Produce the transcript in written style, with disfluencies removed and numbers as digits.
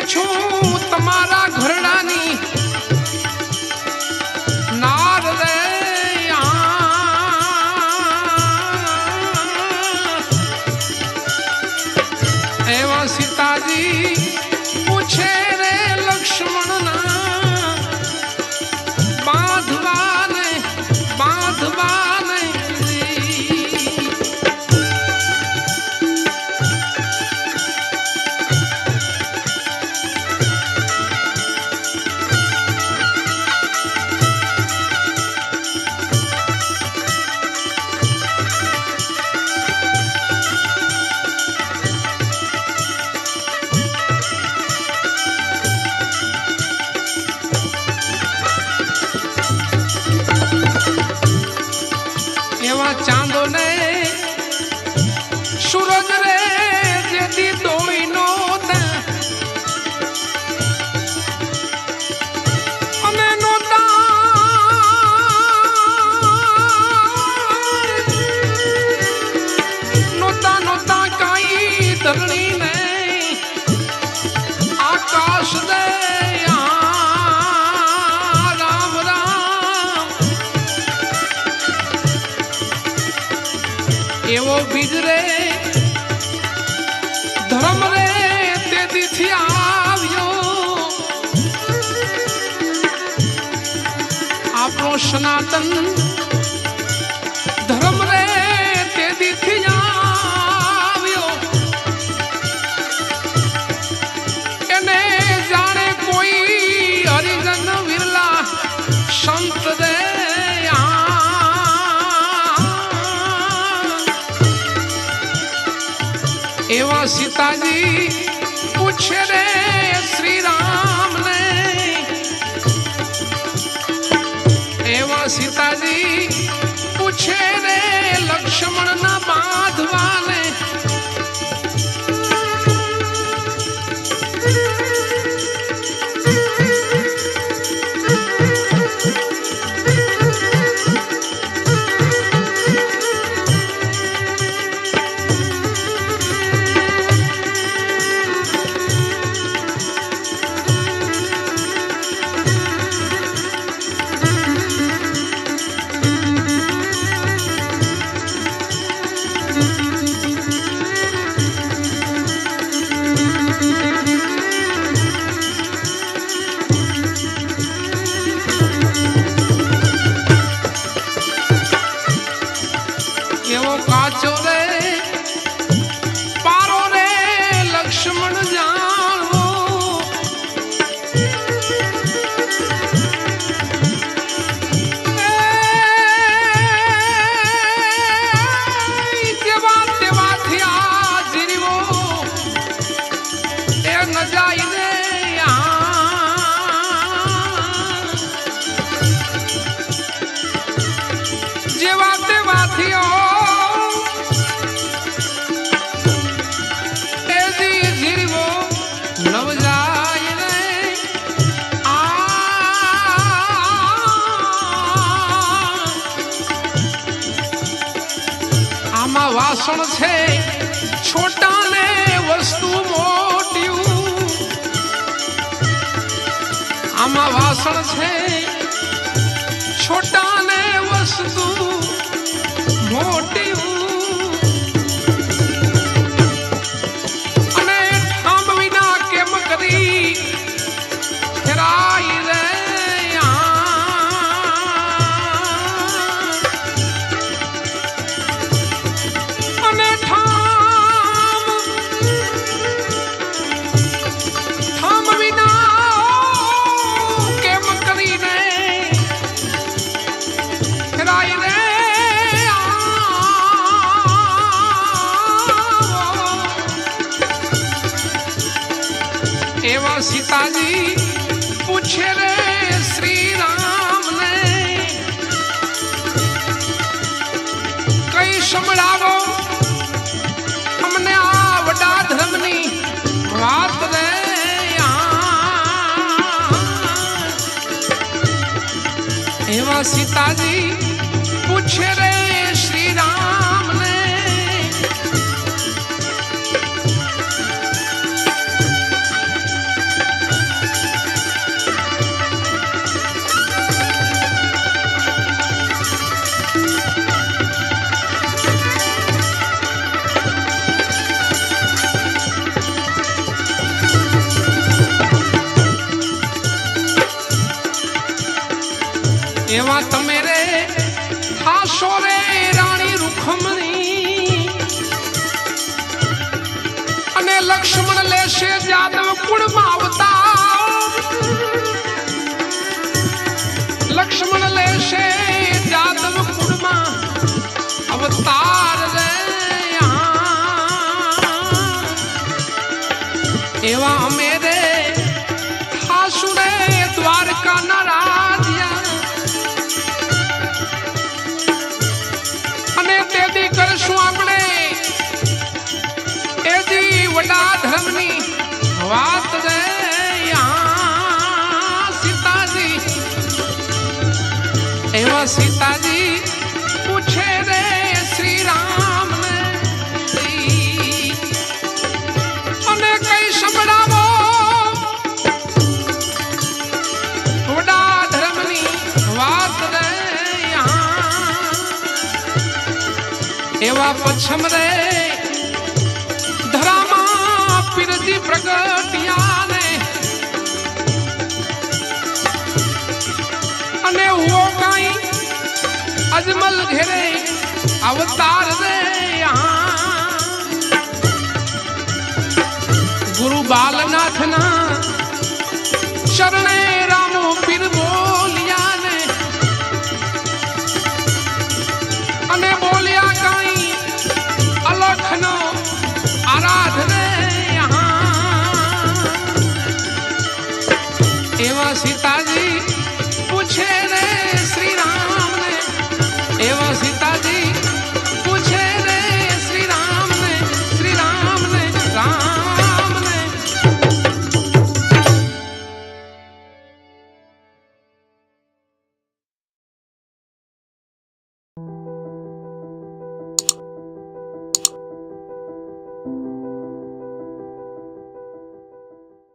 છું તમારા ઘરડાની નાર રે એવા સીતાજી પૂછે રે લક્ષ્મણના બાંધવાને ચાંદો ને સૂરજ રે જેથી દોઈ નો અમે નોતા કાઈ ધરણી ને આકાશ દે એવો બીજ રે ધર્મ રે તેથી આવ્યો આપણો સનાતન ધર્મ રે તેથી આવ્યો એને જાણે કોઈ હરિજન વિરલા સંત રે એવા સીતાજી પૂછે રે શ્રી રામ ને એવા સીતાજી પૂછે રે લક્ષ્મણ ના બાંધવાને કાચો રે પારો રે લક્ષ્મણ જાણવો જેવા તેવાથી આ જીરવો એ ન જાય રે જેવા તેવાથી વાસણ છે છોટા ને વસ્તુ મોટ્યું આમાં વાસણ છે છોટા ને વસ્તુ મોટ્યું અને ઠામ વિના કેમ કરી ફેરાઈ રે એવા સીતાજી પૂછે રે શ્રી રામ ને કઈ સંભળાવો અમને આ વડા ધર્મની વાત રે એવા સીતાજી પૂછે રે શ્રી રામ ને એવા તમે રે થાશો રે રાણી રૂખમણી અને લક્ષ્મણ લેશે જાદવ કુળમાં અવતાર લક્ષ્મણ લેશે જાદવ કુળમાં અવતાર રે એવા અમે રે થાશું રે દ્વારકા ના રાજ્યા અને તેથી કરશું આપણે એજી વડા ધર્મની વાત રે સીતાજી એવા સીતાજી પૂછે રે શ્રી રામ ને અને કઈ સંભળાવો વડા ધર્મની વાત રે એવા પછમ રે ધરામાં પીરજી પ્રગટિયા ને અને હું કઈ અજમલ ઘેરે અવતાર રે ગુરુ બાલનાથ ના ચરણે રામો પીર બોલ્યા ને અને બોલ્યા કઈ અલખ નો આરાધ રે એવા સીતા